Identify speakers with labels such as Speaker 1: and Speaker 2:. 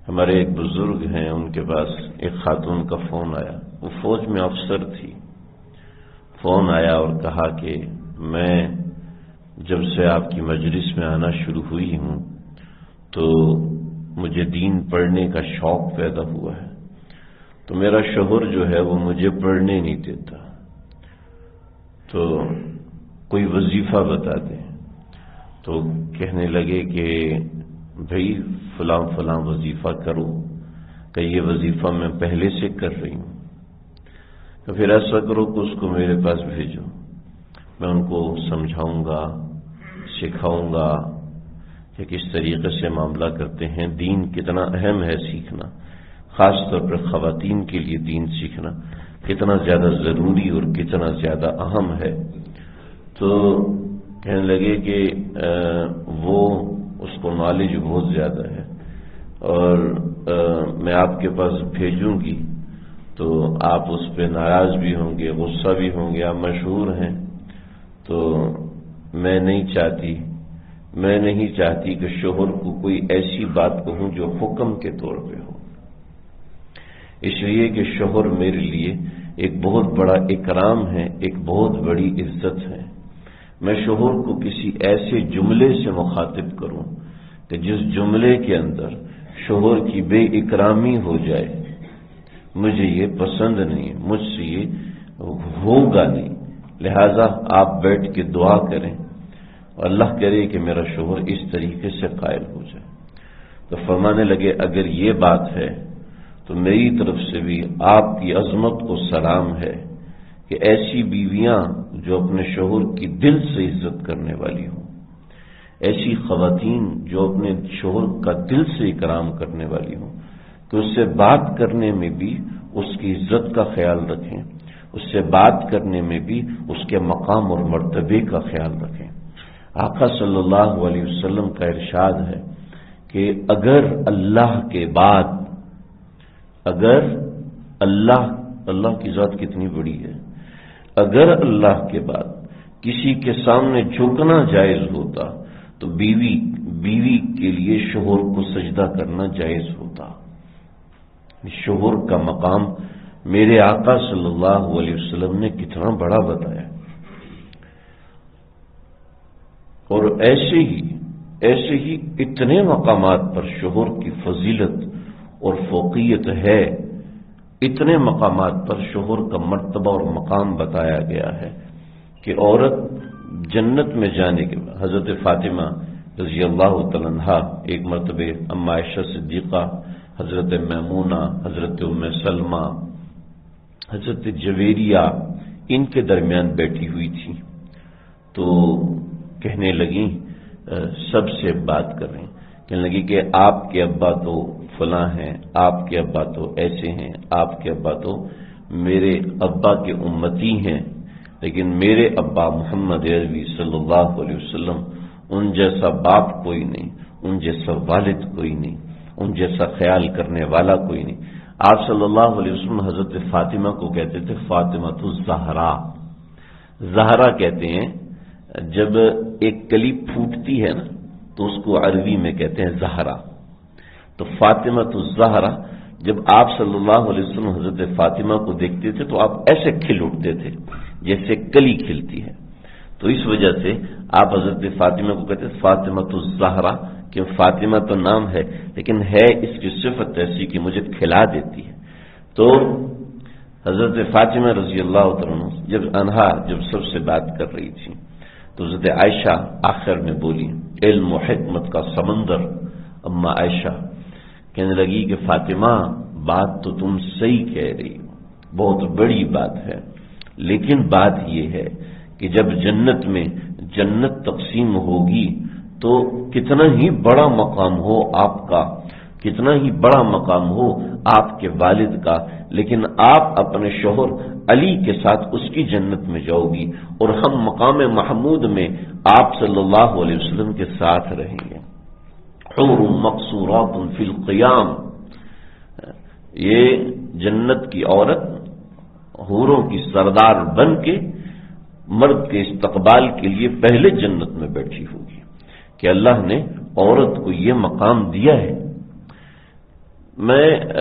Speaker 1: ہمارے ایک بزرگ ہیں، ان کے پاس ایک خاتون کا فون آیا، وہ فوج میں افسر تھی۔ فون آیا اور کہا کہ میں جب سے آپ کی مجلس میں آنا شروع ہوئی ہوں تو مجھے دین پڑھنے کا شوق پیدا ہوا ہے، تو میرا شوہر جو ہے وہ مجھے پڑھنے نہیں دیتا، تو کوئی وظیفہ بتا دیں۔ تو کہنے لگے کہ بھئی فلاں فلاں وظیفہ کرو، کہ یہ وظیفہ میں پہلے سے کر رہی ہوں، تو پھر ایسا کرو کہ اس کو میرے پاس بھیجو، میں ان کو سمجھاؤں گا، سکھاؤں گا کہ کس طریقے سے معاملہ کرتے ہیں، دین کتنا اہم ہے سیکھنا، خاص طور پر خواتین کے لیے دین سیکھنا کتنا زیادہ ضروری اور کتنا زیادہ اہم ہے۔ تو کہنے لگے کہ وہ اس کو نالج بہت زیادہ ہے اور میں آپ کے پاس بھیجوں گی تو آپ اس پہ ناراض بھی ہوں گے، غصہ بھی ہوں گے، آپ مشہور ہیں، تو میں نہیں چاہتی کہ شوہر کو کوئی ایسی بات کہوں جو حکم کے طور پہ ہو، اس لیے کہ شوہر میرے لیے ایک بہت بڑا اکرام ہے، ایک بہت بڑی عزت ہے۔ میں شوہر کو کسی ایسے جملے سے مخاطب کروں کہ جس جملے کے اندر شوہر کی بے اکرامی ہو جائے، مجھے یہ پسند نہیں، مجھ سے یہ ہوگا نہیں، لہذا آپ بیٹھ کے دعا کریں اور اللہ کرے کہ میرا شوہر اس طریقے سے قائل ہو جائے۔ تو فرمانے لگے اگر یہ بات ہے تو میری طرف سے بھی آپ کی عظمت کو سلام ہے کہ ایسی بیویاں جو اپنے شوہر کی دل سے عزت کرنے والی ہوں، ایسی خواتین جو اپنے شوہر کا دل سے اکرام کرنے والی ہوں، کہ اس سے بات کرنے میں بھی اس کی عزت کا خیال رکھیں، اس سے بات کرنے میں بھی اس کے مقام اور مرتبے کا خیال رکھیں۔ آقا صلی اللہ علیہ وسلم کا ارشاد ہے کہ اگر اللہ کے بعد، اگر اللہ کی ذات کتنی بڑی ہے، اگر اللہ کے بعد کسی کے سامنے جھکنا جائز ہوتا تو بیوی کے لیے شوہر کو سجدہ کرنا جائز ہوتا۔ شوہر کا مقام میرے آقا صلی اللہ علیہ وسلم نے کتنا بڑا بتایا، اور ایسے ہی اتنے مقامات پر شوہر کی فضیلت اور فوقیت ہے، اتنے مقامات پر شوہر کا مرتبہ اور مقام بتایا گیا ہے کہ عورت جنت میں جانے کے بعد، حضرت فاطمہ رضی اللہ تعالی عنہا ایک مرتبہ اما عائشہ صدیقہ، حضرت میمونہ، حضرت ام سلمہ، حضرت جویریہ ان کے درمیان بیٹھی ہوئی تھی، تو کہنے لگیں، سب سے بات کر رہی، کہنے لگی کہ آپ کے ابا تو فلاں ہیں، آپ کے ابا تو ایسے ہیں، آپ کے ابا تو میرے ابا کے امتی ہیں، لیکن میرے ابا محمد عربی صلی اللہ علیہ وسلم ان جیسا باپ کوئی نہیں، ان جیسا والد کوئی نہیں، ان جیسا خیال کرنے والا کوئی نہیں۔ آپ صلی اللہ علیہ وسلم حضرت فاطمہ کو کہتے تھے فاطمہ تو زہرا کہتے ہیں، جب ایک کلی پھوٹتی ہے نا تو اس کو عربی میں کہتے ہیں زہرا، تو فاطمہ تو زہرا، جب آپ صلی اللہ علیہ وسلم حضرت فاطمہ کو دیکھتے تھے تو آپ ایسے کھل اٹھتے تھے جیسے کلی کھلتی ہے، تو اس وجہ سے آپ حضرت فاطمہ کو کہتے ہیں فاطمہ تو زہرا، کہ فاطمہ تو نام ہے لیکن ہے اس کی صفت ایسی کہ مجھے کھلا دیتی ہے۔ تو حضرت فاطمہ رضی اللہ عنہا جب سب سے بات کر رہی تھی تو حضرت عائشہ آخر میں بولی، علم و حکمت کا سمندر اما عائشہ کہنے لگی کہ فاطمہ بات تو تم صحیح کہہ رہی ہو، بہت بڑی بات ہے، لیکن بات یہ ہے کہ جب جنت میں جنت تقسیم ہوگی تو کتنا ہی بڑا مقام ہو آپ کا، کتنا ہی بڑا مقام ہو آپ کے والد کا، لیکن آپ اپنے شوہر علی کے ساتھ اس کی جنت میں جاؤ گی اور ہم مقام محمود میں آپ صلی اللہ علیہ وسلم کے ساتھ رہیں گے۔ حور مقصورات فی القیام، یہ جنت کی عورت حوروں کی سردار بن کے مرد کے استقبال کے لیے پہلے جنت میں بیٹھی ہوگی، کہ اللہ نے عورت کو یہ مقام دیا ہے۔ میں